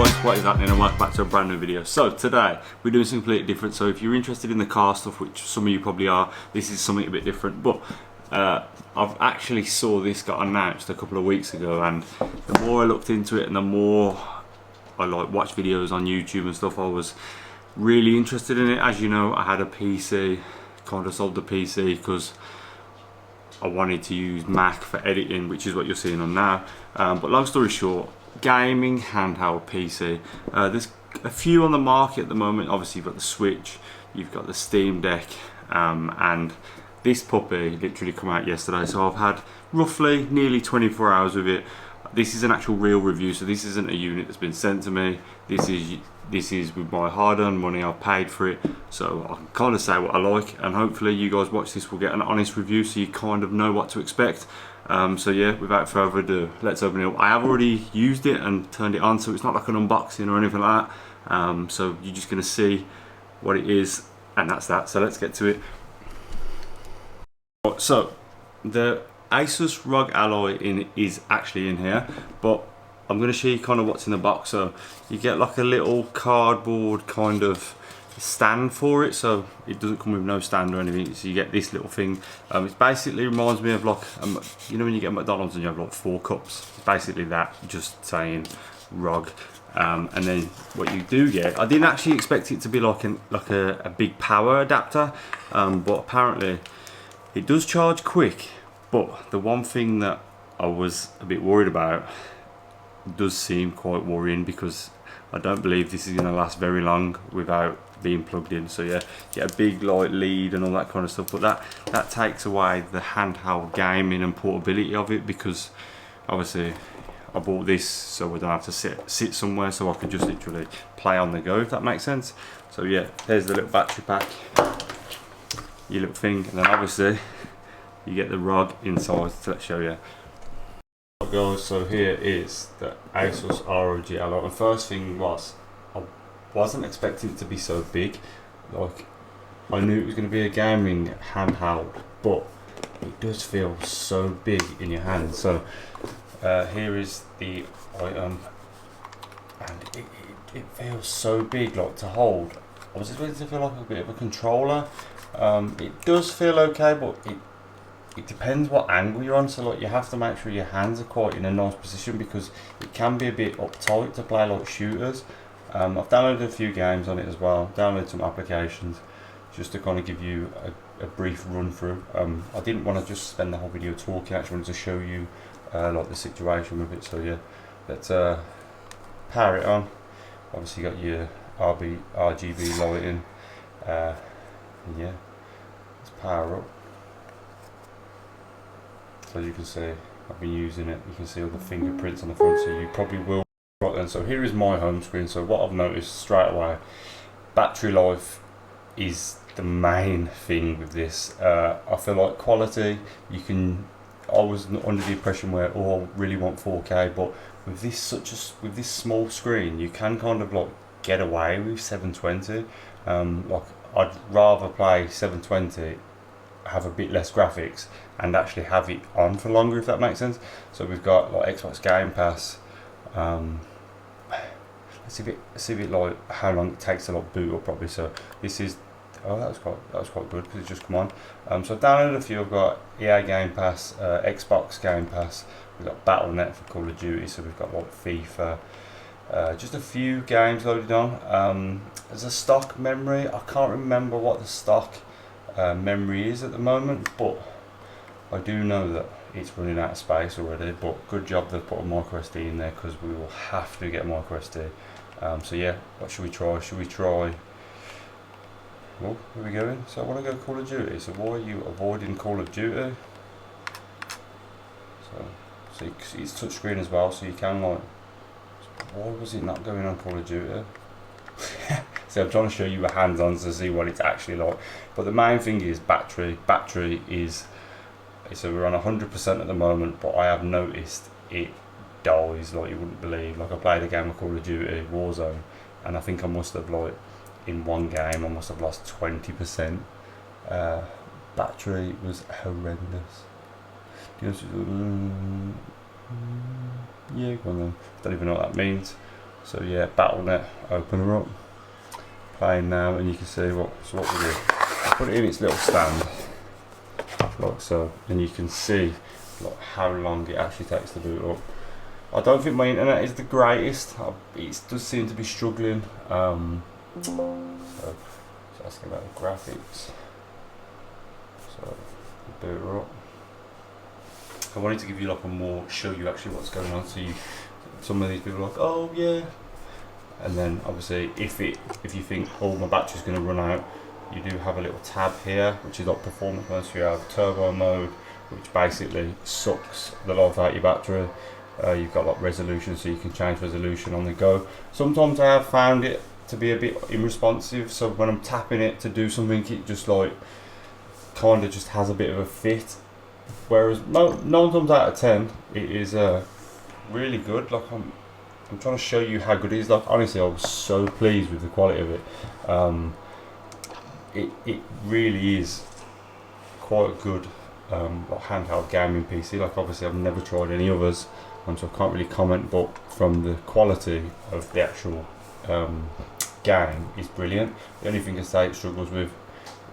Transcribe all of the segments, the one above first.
guys, what is happening, and welcome back to a brand new video. So today we're doing something completely different. So if you're interested in the car stuff, which some of you probably are, this is something a bit different. But I've actually saw this got announced a couple of weeks ago, and the more I looked into it and the more I watched videos on YouTube and stuff, I was really interested in it. As you know, I had a PC, kind of sold the PC because I wanted to use Mac for editing, which is what you're seeing on now. But long story short, gaming handheld PC. There's a few on the market at the moment. Obviously you've got the Switch, you've got the Steam Deck, and this puppy literally come out yesterday, so I've had roughly nearly 24 hours with it. This is an actual real review, so this isn't a unit that's been sent to me. This is with my hard-earned money. I've paid for it, so I can kind of say what I like, and hopefully you guys watch this will get an honest review so you kind of know what to expect. So yeah, without further ado, let's open it up. I have already used it and turned it on, so it's not like an unboxing or anything like that. So you're just going to see what it is, and that's that. So let's get to it. So the Asus Rog Alloy is actually in here, but I'm going to show you kind of what's in the box. So you get like a little cardboard kind of stand for it, so it doesn't come with no stand or anything, so you get this little thing. It basically reminds me of like you know when you get McDonald's and you have like 4 cups, it's basically that, just saying Rog. And then what you do get, I didn't actually expect it to be like a big power adapter, but apparently it does charge quick. But the one thing that I was a bit worried about does seem quite worrying, because I don't believe this is going to last very long without being plugged in. So yeah, get a big light lead and all that kind of stuff, but that takes away the handheld gaming and portability of it, because obviously I bought this so I don't have to sit somewhere, so I can just literally play on the go, if that makes sense. So yeah, there's the little battery pack, your little thing, and then obviously you get the Rog inside. So let's show you. Guys, so here is the Asus Rog Alloy. The first thing was, I wasn't expecting it to be so big. Like, I knew it was going to be a gaming handheld, but it does feel so big in your hand. So here is the item, and it feels so big, like, to hold. I was expecting to feel like a bit of a controller. It does feel okay, but it depends what angle you're on, so like you have to make sure your hands are quite in a nice position, because it can be a bit uptight to play like shooters. I've downloaded a few games on it as well, downloaded some applications, just to kind of give you a brief run through. I didn't want to just spend the whole video talking, I actually wanted to show you like the situation with it. So yeah, let's power it on. Obviously you got your RGB lighting, and yeah, let's power up. So you can see I've been using it. You can see all the fingerprints on the front, so you probably will. Right then, so here is my home screen. So what I've noticed straight away, battery life is the main thing with this. I feel like quality, I was under the impression where, oh, I really want 4K, but with this small screen, you can kind of like get away with 720. Like, I'd rather play 720, have a bit less graphics, and actually have it on for longer, if that makes sense. So we've got like Xbox Game Pass. Let's see if it like how long it takes to like boot up properly. So this is, oh, that was quite good, because it just come on. So I've downloaded a few. I've got EA Game Pass, Xbox Game Pass. We've got Battle.net for Call of Duty. So we've got like FIFA. Just a few games loaded on. There's a stock memory. I can't remember what the stock memory is at the moment, but I do know that it's running out of space already. But good job they've put a micro SD in there, because we will have to get micro SD. So yeah, what should we try? Well, where are we going? So I want to go Call of Duty. So why are you avoiding Call of Duty? So it's touchscreen as well, so you can like, why was it not going on Call of Duty? So I'm trying to show you a hands-on to see what it's actually like. But the main thing is battery. Battery is, so we're on 100% at the moment, but I have noticed it dies like you wouldn't believe. Like, I played a game of Call of Duty Warzone, and I think I must have, like, in one game I must have lost 20%. Battery was horrendous. Yeah, go on then. Don't even know what that means. So yeah, Battle.net opener up, playing now, and you can see what we do. Put it in its little stand, like so, and you can see like how long it actually takes to boot up. I don't think my internet is the greatest. It does seem to be struggling. So it's asking about the graphics. So boot her up. I wanted to give you like a more, show you actually what's going on. So some of these people are like, oh yeah, and then obviously if you think, oh, my battery's going to run out, you do have a little tab here which is like performance mode. So you have turbo mode, which basically sucks the life out of your battery. You've got like resolution, so you can change resolution on the go. Sometimes I have found it to be a bit unresponsive, so when I'm tapping it to do something, it just like kind of just has a bit of a fit. Whereas 9 times out of 10 it is really good. Like I'm trying to show you how good it is. Like honestly, I was so pleased with the quality of it. It really is quite a good like handheld gaming PC. Like obviously I've never tried any others, so I can't really comment, but from the quality of the actual game is brilliant. The only thing I say it struggles with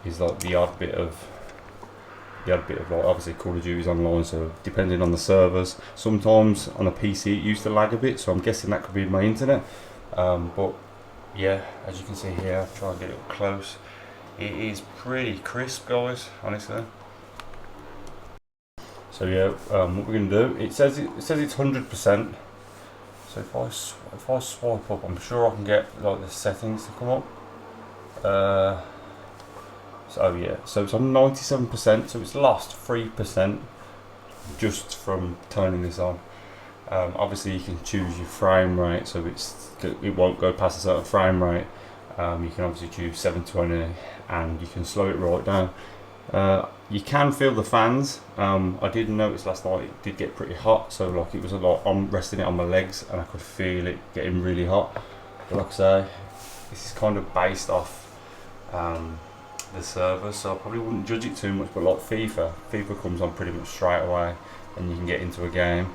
is like the odd bit of like obviously Call of Duty's online, so depending on the servers, sometimes on a PC it used to lag a bit, so I'm guessing that could be my internet. But yeah, as you can see here, I'll try and get it up close. It is pretty crisp, guys, honestly. So yeah, what we're gonna do, it says it's 100%. So if I swipe up, I'm sure I can get like the settings to come up. So yeah, so it's on 97%, so it's lost 3% just from turning this on. Obviously you can choose your frame rate, so it won't go past a certain frame rate. You can obviously choose 720 and you can slow it right down. You can feel the fans. I did notice last night it did get pretty hot, so like it was a lot. I'm resting it on my legs and I could feel it getting really hot. But like I say, this is kind of based off the server, so I probably wouldn't judge it too much. But like FIFA comes on pretty much straight away and you can get into a game.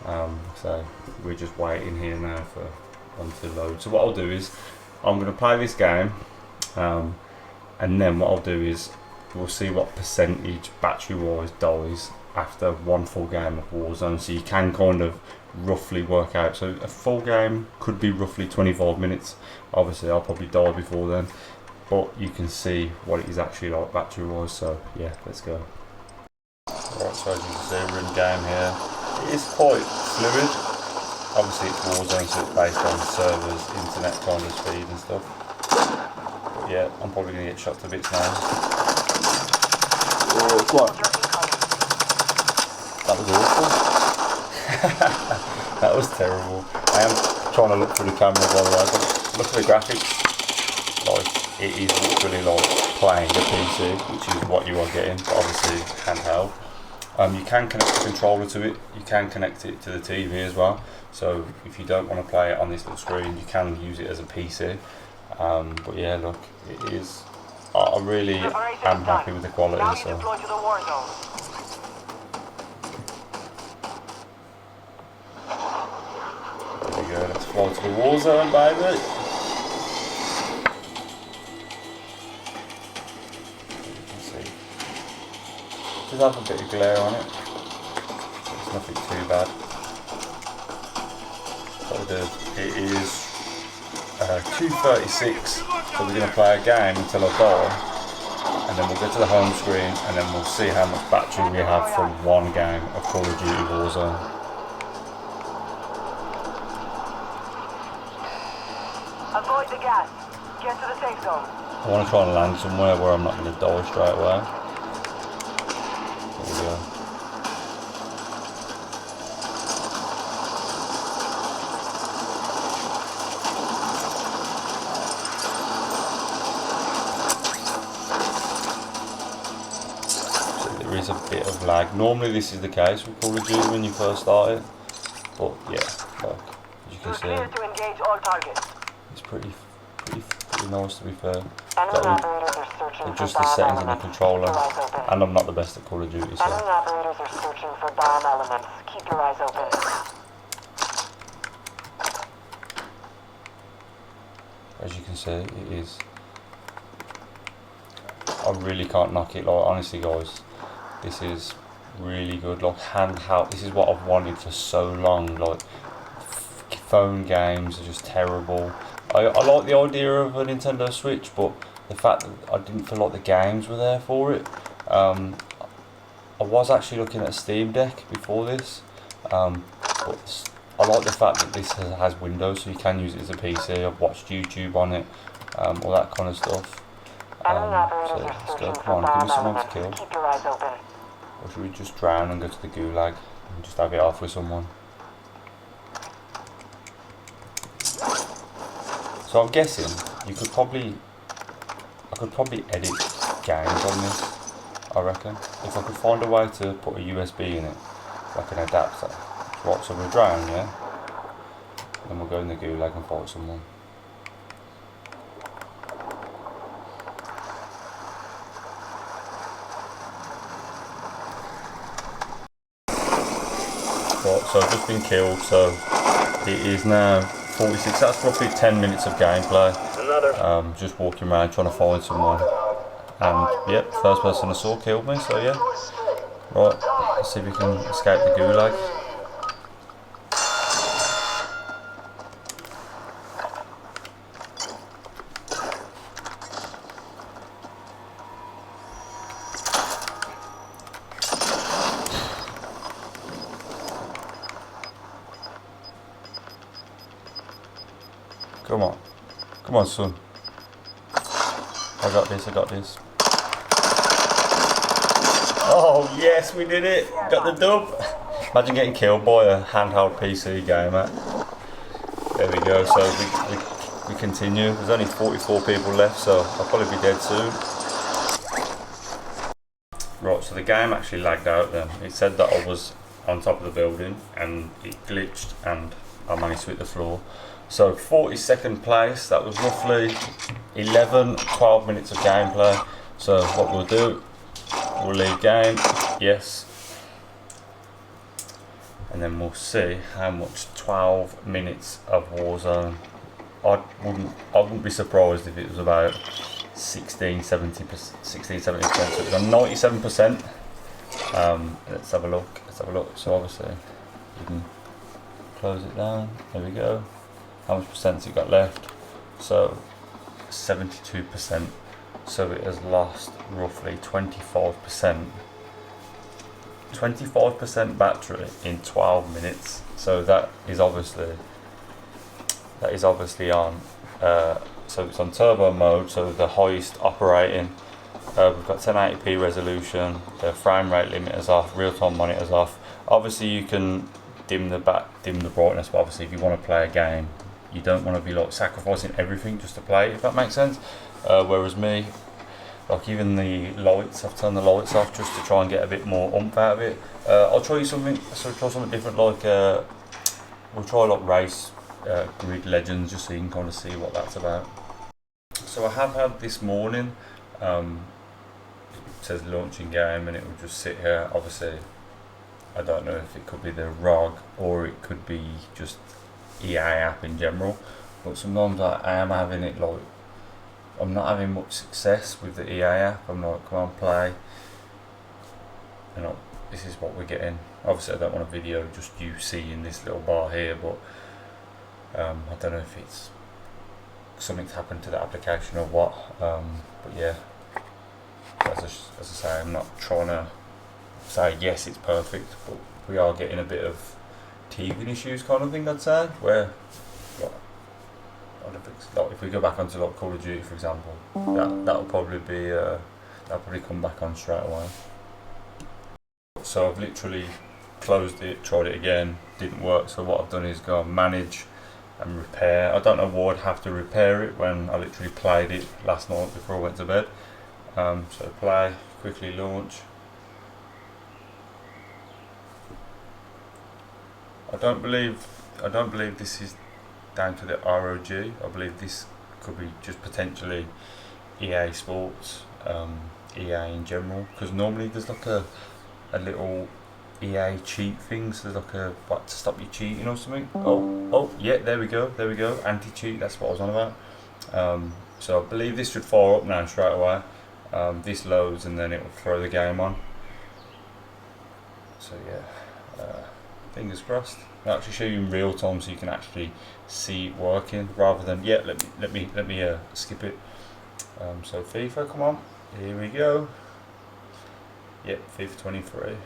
So we're just waiting here now for one to load. So what I'll do is I'm going to play this game, and then what I'll do is we'll see what percentage battery wise dies after one full game of Warzone, so you can kind of roughly work out. So a full game could be roughly 25 minutes. Obviously I'll probably die before then, but you can see what it is actually like battery wise. So yeah, let's go. Right, so as you can see, we're in game here. It is quite fluid. Obviously it's Warzone, so it's based on servers, internet kind of speed and stuff. But yeah, I'm probably going to get shot to bits now. What? That was awful. That was terrible. I am trying to look through the camera by the way, but look at the graphics. Like, it is literally like playing a PC, which is what you are getting, but obviously handheld. You can connect the controller to it, you can connect it to the TV as well, so if you don't want to play it on this little screen, you can use it as a PC. But yeah, look, it is, I really am happy with the quality. So there we go, let's fly to the war zone, baby. It does have a bit of glare on it, so it's nothing too bad. What we'll do, it is 2:36, so we're going to play a game until I die, and then we'll go to the home screen and then we'll see how much battery we have from one game of Call of Duty Warzone. Avoid the gas. Get to the safe zone. I want to try and land somewhere where I'm not going to die straight away. There we go. There is a bit of lag. Normally this is the case with Call of Duty when you first start it, but yeah, like as you can see, to engage all targets. it's pretty nice to be fair. Enemy operators are searching Adjust for the bomb settings on the elements. controller, Keep your eyes open. and I'm not the best at Call of Duty, so. Enemy operators are searching for bomb elements. Keep your eyes open. as you can see, it is. I really can't knock it. Like honestly, guys, this is really good. Like handheld. This is what I've wanted for so long. Like phone games are just terrible. I like the idea of a Nintendo Switch, but the fact that I didn't feel like the games were there for it. I was actually looking at a Steam Deck before this, but I like the fact that this has Windows, so you can use it as a PC. I've watched YouTube on it, all that kind of stuff. So let's go. Come on, give me someone to kill. Keep your eyes open. Or should we just drown and go to the gulag and just have it off with someone? So I'm guessing I could probably edit games on this, I reckon. If I could find a way to put a USB in it, like an adapter. Right, so we'll drown, yeah? Then we'll go in the gulag and fight someone. Right, so I've just been killed, so it is now 46, that's roughly 10 minutes of gameplay. Just walking around trying to find someone. And yep, first person I saw killed me, so yeah. Right, let's see if we can escape the gulag. Come on son. I got this. Oh yes, we did it! Got the dub! Imagine getting killed by a handheld PC gamer. There we go, so we continue. There's only 44 people left, so I'll probably be dead soon. Right, so the game actually lagged out then. It said that I was on top of the building and it glitched and I managed to hit the floor. So 42nd place, that was roughly 12 minutes of gameplay. So what we'll do, we'll leave game, yes. And then we'll see how much 12 minutes of Warzone. I wouldn't be surprised if it was about 16-70%, so it was on 97%. Let's have a look, so obviously you can close it down, there we go. How much percent it got left? So 72%, so it has lost roughly 25% battery in 12 minutes. So that is obviously on so it's on turbo mode, so the highest operating. We've got 1080p resolution, the frame rate limit is off, real-time monitor's off. Obviously you can dim the brightness, but obviously if you want to play a game, you don't want to be like sacrificing everything just to play, if that makes sense. Whereas me, like even the lights, I've turned the lights off just to try and get a bit more oomph out of it. I'll try something different, like we'll try like race Grid Legends, just so you can kind of see what that's about. So I have had this morning, it says launching game and it will just sit here. Obviously I don't know if it could be the ROG or it could be just EA app in general, but sometimes I am having it like, I'm not having much success with the EA app. I'm like, come on, play. You know, this is what we're getting. Obviously I don't want a video just you seeing this little bar here, but I don't know if it's something's happened to the application or what, but yeah, as I say, I'm not trying to say yes it's perfect, but we are getting a bit of teething issues kind of thing, I'd say, where like, if we go back onto like Call of Duty for example, that'll probably be that'll probably come back on straight away. So I've literally closed it, tried it again, didn't work, so what I've done is go and manage and repair. I don't know why I'd have to repair it when I literally played it last night before I went to bed. So play, quickly launch. I don't believe this is down to the ROG. I believe this could be just potentially EA Sports, EA in general, because normally there's like a little EA cheat thing, so there's like a to stop you cheating or something. Oh yeah, there we go, anti-cheat, that's what I was on about. So I believe this should fire up now straight away. This loads and then it will throw the game on. So yeah, fingers crossed. I'll actually show you in real time so you can actually see it working rather than let me skip it. So FIFA, come on, here we go. Yep, FIFA 23.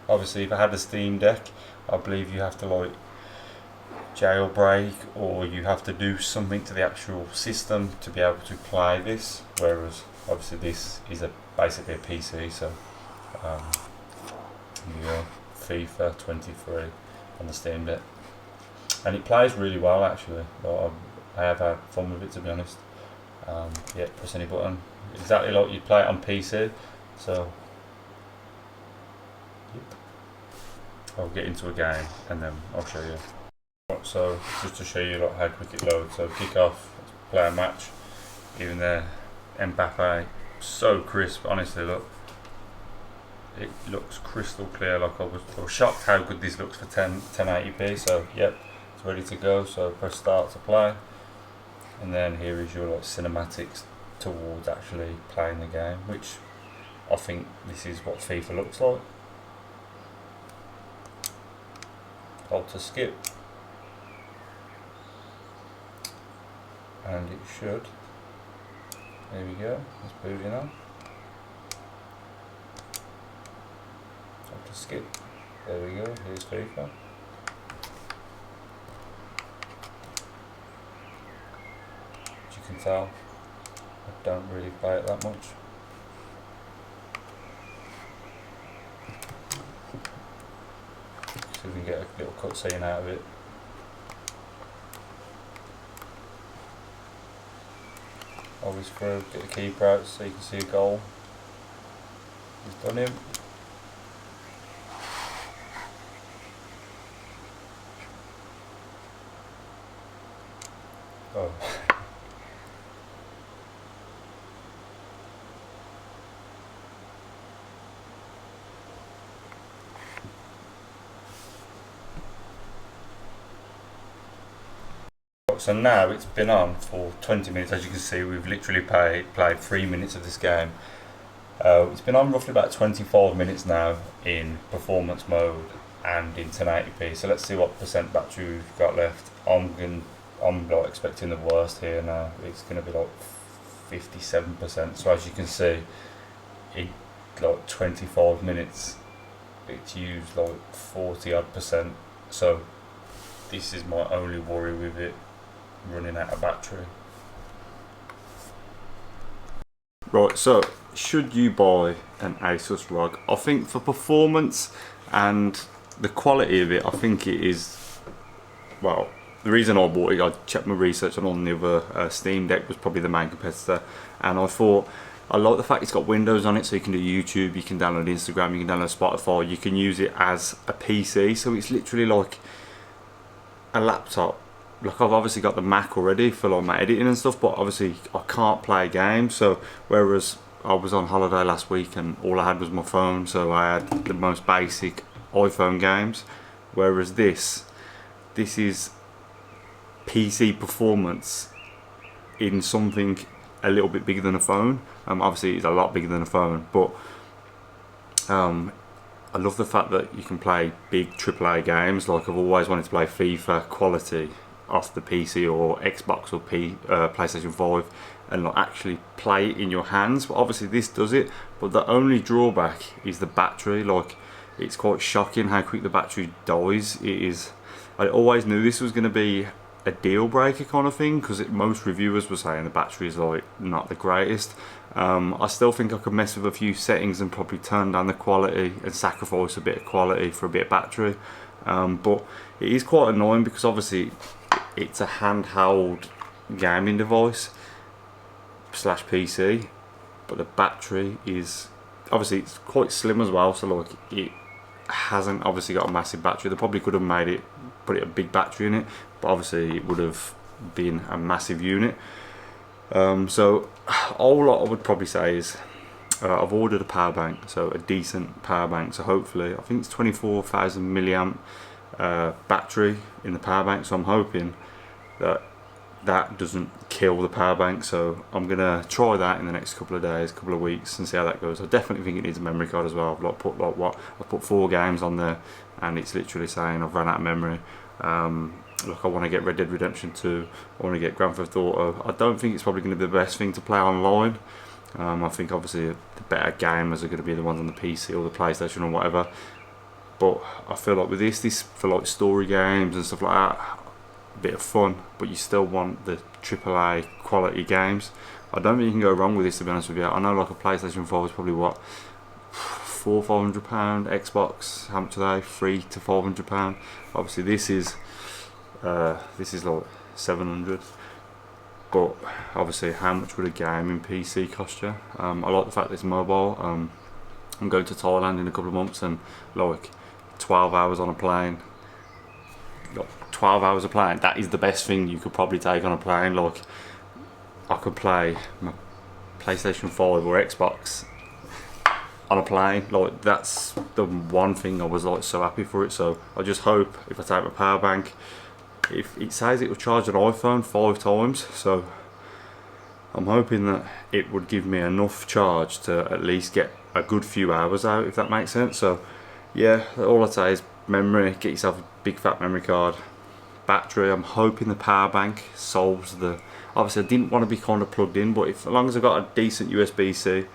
Obviously, if I had a Steam Deck, I believe you have to like jailbreak or you have to do something to the actual system to be able to play this. Whereas obviously this is basically a PC. So here we go, FIFA 23 on the Steam Deck, and it plays really well actually. I have had fun with it, to be honest. Yeah, press any button exactly like you'd play it on PC. So I'll get into a game and then I'll show you. So just to show you like how quick it loads. So kick off, play a match. Even there, Mbappe, so crisp. Honestly, look, it looks crystal clear. Like I was shocked how good this looks for 1080p. So yep, it's ready to go. So press start to play, and then here is your like cinematics towards actually playing the game, which I think this is what FIFA looks like. Alt to skip, and it should. There we go. It's booting on. Alt to skip. There we go. Here's FIFA. As you can tell, I don't really play it that much. So we can get a little cutscene out of it. Always through, get the keeper out so you can see a goal. He's done him. Oh. So now it's been on for 20 minutes. As you can see, we've literally played 3 minutes of this game. It's been on roughly about 25 minutes now in performance mode and in 1080p. So let's see what percent battery we've got left. I'm like expecting the worst here now. It's going to be like 57%. So as you can see, in like 25 minutes, it's used like 40 odd %. So this is my only worry with it, running out of battery. Right, so should you buy an Asus Rog? I think for performance and the quality of it, I think it is, well, the reason I bought it, I checked my research on the other Steam Deck was probably the main competitor, and I thought, I like the fact it's got Windows on it, so you can do YouTube, you can download Instagram, you can download Spotify, you can use it as a PC, so it's literally like a laptop. Like I've obviously got the Mac already for like my editing and stuff, but obviously I can't play games. So whereas I was on holiday last week and all I had was my phone, so I had the most basic iPhone games. Whereas this is PC performance in something a little bit bigger than a phone. Obviously it's a lot bigger than a phone, but I love the fact that you can play big AAA games. Like I've always wanted to play FIFA quality off the PC or Xbox or PlayStation 5 and like actually play it in your hands. But obviously this does it, but the only drawback is the battery. Like it's quite shocking how quick the battery dies. It is, I always knew this was going to be a deal breaker kind of thing, because most reviewers were saying the battery is like not the greatest. I still think I could mess with a few settings and probably turn down the quality and sacrifice a bit of quality for a bit of battery, but it is quite annoying because obviously it's a handheld gaming device slash PC, but the battery is obviously, it's quite slim as well, so like it hasn't obviously got a massive battery. They probably could have made it, put a big battery in it, but obviously it would have been a massive unit. So all I would probably say is I've ordered a power bank, so a decent power bank, so hopefully, I think it's 24,000 milliamp battery in the power bank, so I'm hoping that that doesn't kill the power bank, so I'm gonna try that in the next couple of days, couple of weeks, and see how that goes. I definitely think it needs a memory card as well. I've put 4 games on there, and it's literally saying I've run out of memory. Look, I want to get Red Dead Redemption 2, I want to get Grand Theft Auto. I don't think it's probably going to be the best thing to play online. I think obviously the better gamers are going to be the ones on the PC or the PlayStation or whatever. But I feel like with this for like story games and stuff like that, a bit of fun, but you still want the AAA quality games. I don't think you can go wrong with this, to be honest with you. I know like a PlayStation 4 is probably what, £400-500, Xbox, how much are they? £300 to £400. Obviously this is like 700. But obviously, how much would a gaming PC cost you? I like the fact that it's mobile. I'm going to Thailand in a couple of months, and like 12 hours on a plane. 12 hours of plane, that is the best thing you could probably take on a plane. Like, I could play my PlayStation 5 or Xbox on a plane. Like, that's the one thing I was like so happy for it. So I just hope if I take my power bank, if it says it will charge an iPhone 5 times, so I'm hoping that it would give me enough charge to at least get a good few hours out, if that makes sense. So yeah, all I'd say is memory, get yourself a big fat memory card. Battery, I'm hoping the power bank solves the, obviously I didn't want to be kind of plugged in, but if, as long as I've got a decent USB-C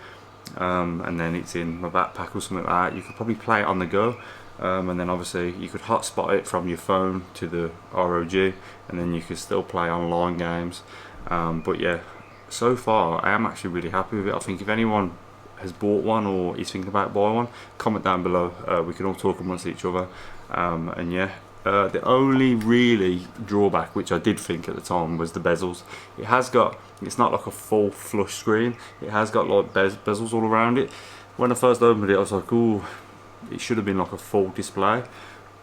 and then it's in my backpack or something like that, you could probably play it on the go. And then obviously you could hotspot it from your phone to the ROG, and then you could still play online games. But yeah, so far I am actually really happy with it. I think if anyone has bought one or is thinking about buying one, comment down below. We can all talk amongst each other. And yeah, the only really drawback, which I did think at the time, was the bezels. It has got, it's not like a full flush screen, it has got like bezels all around it. When I first opened it I was like, ooh, it should have been like a full display,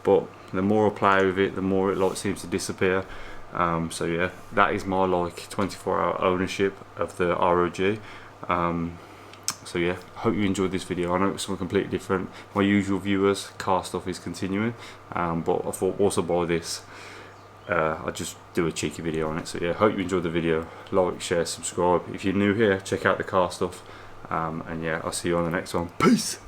but the more I play with it, the more it like seems to disappear. So yeah, that is my like 24-hour ownership of the ROG. So yeah, hope you enjoyed this video. I know it's something completely different. My usual viewers, car stuff is continuing, but I thought also by this I'll just do a cheeky video on it. So yeah, hope you enjoyed the video. Like, share, subscribe. If you're new here, check out the car stuff, and yeah, I'll see you on the next one. Peace.